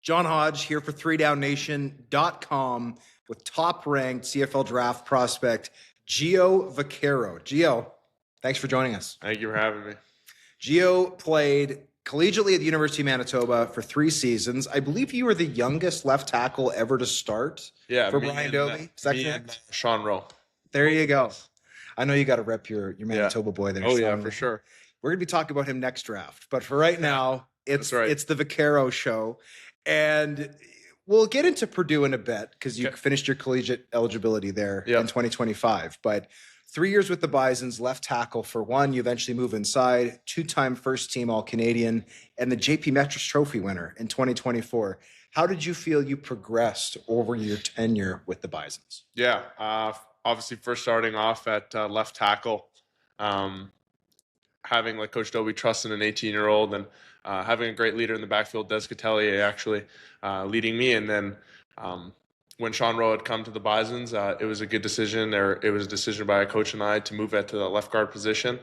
John Hodge here for 3downnation.com with top-ranked CFL Draft prospect Giordano Vaccaro. Gio, thanks for joining us. Thank you for having me. Gio played collegiately at the University of Manitoba for 3 seasons. I believe you were the youngest left tackle ever to start for Brian Dobie. Sean Rowe. There you go. I know you got to rep your Manitoba boy there. Oh, yeah, for sure. We're going to be talking about him next draft. But for right now, it's the Vaccaro show. And we'll get into Purdue in a bit because you finished your collegiate eligibility there in 2025. But 3 years with the Bisons, left tackle for one. You eventually move inside, 2-time first-team All-Canadian, and the JP Metris Trophy winner in 2024. How did you feel you progressed over your tenure with the Bisons? Yeah, obviously first starting off at left tackle, having like Coach Dobie trusting an 18-year-old and having a great leader in the backfield, Des Catelier actually leading me. And then when Sean Rowe had come to the Bisons, it was a good decision. It was a decision by a coach and I to move that to the left guard position.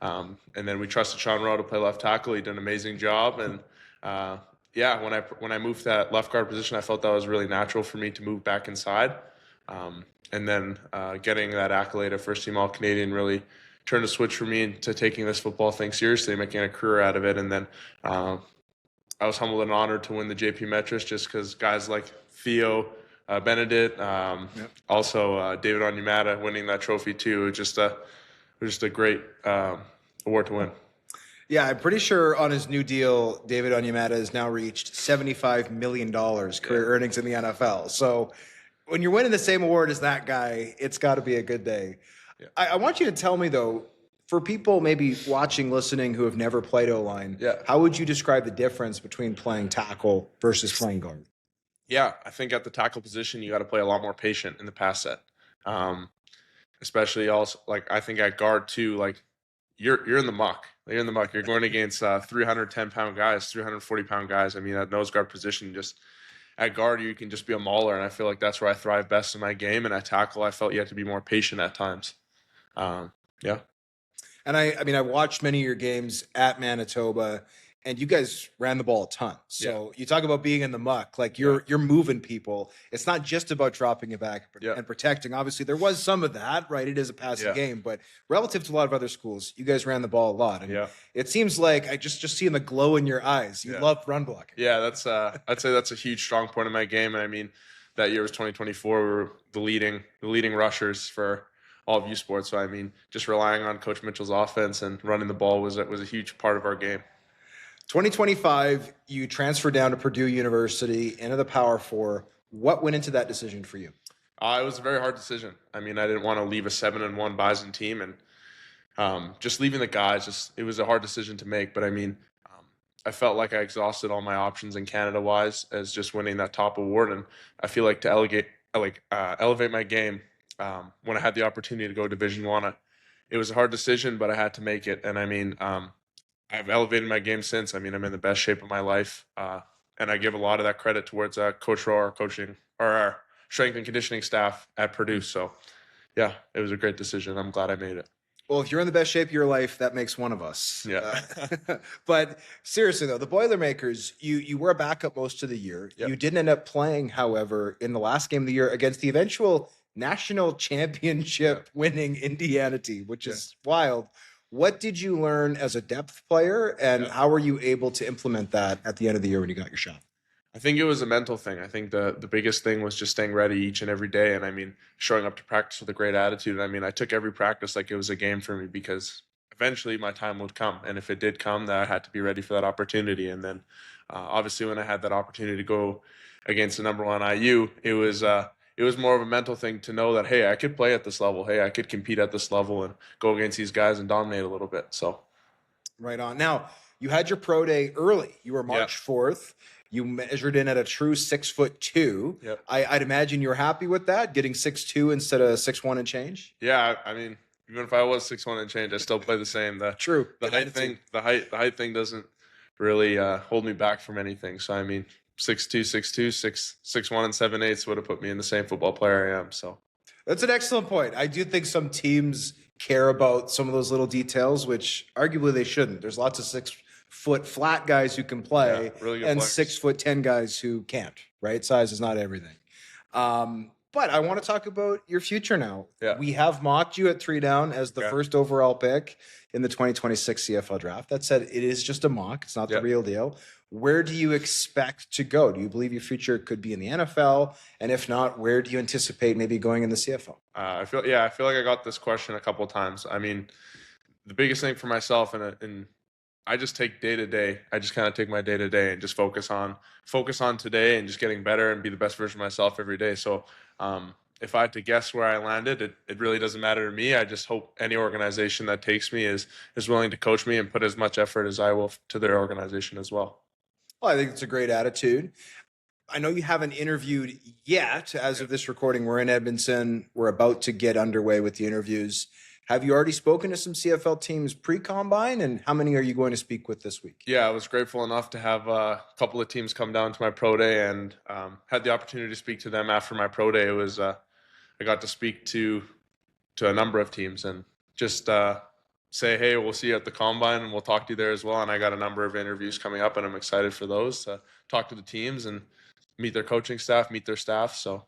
And then we trusted Sean Rowe to play left tackle. He did an amazing job. And when I moved to that left guard position, I felt that was really natural for me to move back inside. And then getting that accolade of first-team All-Canadian really turned a switch for me into taking this football thing seriously, making a career out of it. And then I was humbled and honored to win the JP Metris just because guys like Theo Benedict, also David Onyemata winning that trophy too. It was just a great award to win. Yeah, I'm pretty sure on his new deal, David Onyemata has now reached $75 million career earnings in the NFL. So when you're winning the same award as that guy, it's got to be a good day. Yeah. I want you to tell me, though, for people maybe watching, listening who have never played O-line, how would you describe the difference between playing tackle versus playing guard? Yeah, I think at the tackle position, you got to play a lot more patient in the pass set. Especially also, like, I think at guard, too, like, you're in the muck. You're in the muck. You're going against 310-pound guys, 340-pound guys. I mean, at nose guard position, just at guard, you can just be a mauler, and I feel like that's where I thrive best in my game. And at tackle, I felt you had to be more patient at times. And I watched many of your games at Manitoba, and you guys ran the ball a ton. So you talk about being in the muck, like you're moving people. It's not just about dropping it back and protecting. Obviously, there was some of that, right? It is a passing game, but relative to a lot of other schools, you guys ran the ball a lot. And it seems like I just seeing the glow in your eyes. You love run blocking. Yeah, that's I'd say that's a huge strong point of my game. And I mean, that year was 2024. We were the leading rushers for all of U Sports. So I mean, just relying on Coach Mitchell's offense and running the ball was a huge part of our game. 2025, you transferred down to Purdue University into the Power Four. What went into that decision for you? It was a very hard decision. I mean, I didn't want to leave a 7-1 Bison team, and just leaving the guys. It was a hard decision to make. But I mean, I felt like I exhausted all my options in Canada-wise as just winning that top award, and I feel like to elevate my game when I had the opportunity to go Division I. It was a hard decision, but I had to make it. And I mean, I've elevated my game since. I mean, I'm in the best shape of my life, and I give a lot of that credit towards Coach Rowe, our strength and conditioning staff at Purdue. So, yeah, it was a great decision. I'm glad I made it. Well, if you're in the best shape of your life, that makes one of us. Yeah. But seriously, though, the Boilermakers, you were a backup most of the year. Yep. You didn't end up playing, however, in the last game of the year against the eventual national championship winning Indiana team, which is wild. What did you learn as a depth player, and how were you able to implement that at the end of the year when you got your shot? I think it was a mental thing. I think the biggest thing was just staying ready each and every day, and I mean, showing up to practice with a great attitude. And I mean, I took every practice like it was a game for me because eventually my time would come, and if it did come, that I had to be ready for that opportunity. And then obviously when I had that opportunity to go against the number 1 IU, it was more of a mental thing to know that, hey, I could play at this level. Hey, I could compete at this level and go against these guys and dominate a little bit. So, right on. Now, you had your pro day early. You were March 4th. You measured in at a true 6'2". Yep. I'd imagine you're happy with that, getting 6'2" instead of 6'1" and change. Yeah, I mean, even if I was 6'1" and change, I still play the same. True. The height thing doesn't really hold me back from anything. So I mean, 6'2", 6'1", and 7/8 would have put me in the same football player I am. So that's an excellent point. I do think some teams care about some of those little details, which arguably they shouldn't. There's lots of foot flat guys who can play really good and players. 6'10" guys who can't, right? Size is not everything. But I want to talk about your future now. Yeah. We have mocked you at 3 down as the first overall pick in the 2026 CFL draft. That said, it is just a mock. It's not the real deal. Where do you expect to go? Do you believe your future could be in the NFL? And if not, where do you anticipate maybe going in the CFL? I feel like I got this question a couple of times. I mean, the biggest thing for myself, and I just take day to day. I just kind of take my day to day and just focus on today and just getting better and be the best version of myself every day. So if I had to guess where I landed, it really doesn't matter to me. I just hope any organization that takes me is willing to coach me and put as much effort as I will to their organization as well. Well, I think it's a great attitude. I know you haven't interviewed yet. As of this recording, we're in Edmonton. We're about to get underway with the interviews. Have you already spoken to some CFL teams pre-combine, and how many are you going to speak with this week? Yeah, I was grateful enough to have a couple of teams come down to my pro day and had the opportunity to speak to them after my pro day. It was I got to speak to a number of teams and just say, hey, we'll see you at the combine and we'll talk to you there as well. And I got a number of interviews coming up, and I'm excited for those to talk to the teams and meet their coaching staff, meet their staff. So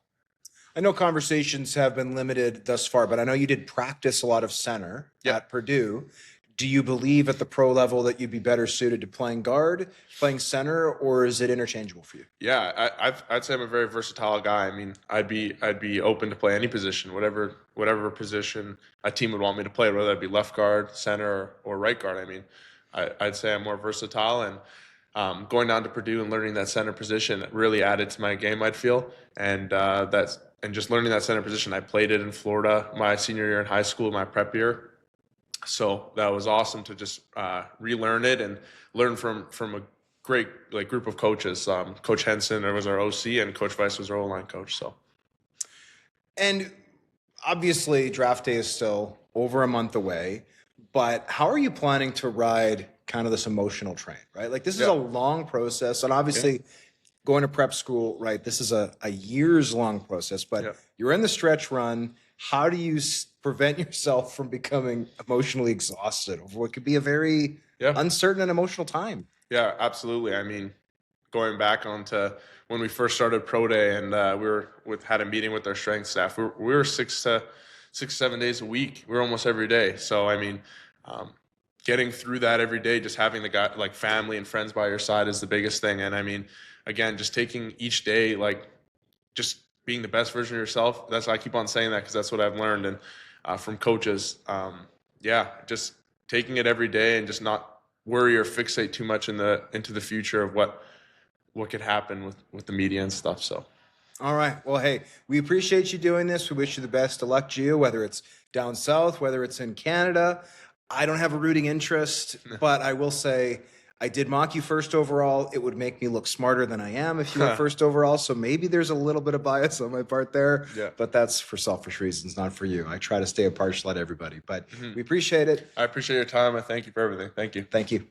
I know conversations have been limited thus far, but I know you did practice a lot of center at Purdue. Do you believe at the pro level that you'd be better suited to playing guard, playing center, or is it interchangeable for you? Yeah, I'd say I'm a very versatile guy. I mean, I'd be open to play any position, whatever position a team would want me to play, whether that be left guard, center, or right guard. I mean, I'd say I'm more versatile, and going down to Purdue and learning that center position really added to my game, I'd feel, and just learning that center position. I played it in Florida my senior year in high school, my prep year. So that was awesome to just relearn it and learn from a great group of coaches. Coach Henson was our OC, and Coach Weiss was our O-line coach. So, and obviously draft day is still over a month away, but how are you planning to ride kind of this emotional train, right? Like, this is a long process, and obviously going to prep school, right? This is a years long process, but you're in the stretch run. How do you prevent yourself from becoming emotionally exhausted over what could be a very uncertain and emotional time? Yeah, absolutely. I mean, going back onto when we first started pro day, and had a meeting with our strength staff, we were 6 to 7 days a week. We were almost every day. So, I mean, getting through that every day, just having the guy, like family and friends by your side is the biggest thing. And I mean, again, just taking each day, just being the best version of yourself. That's why I keep on saying that, because that's what I've learned and from coaches. Just taking it every day and just not worry or fixate too much into the future of what could happen with the media and stuff. So, all right. Well, hey, we appreciate you doing this. We wish you the best of luck, Gio, whether it's down south, whether it's in Canada. I don't have a rooting interest, but I will say, I did mock you first overall. It would make me look smarter than I am if you were first overall. So maybe there's a little bit of bias on my part there, but that's for selfish reasons, not for you. I try to stay impartial at everybody, but we appreciate it. I appreciate your time. I thank you for everything. Thank you. Thank you.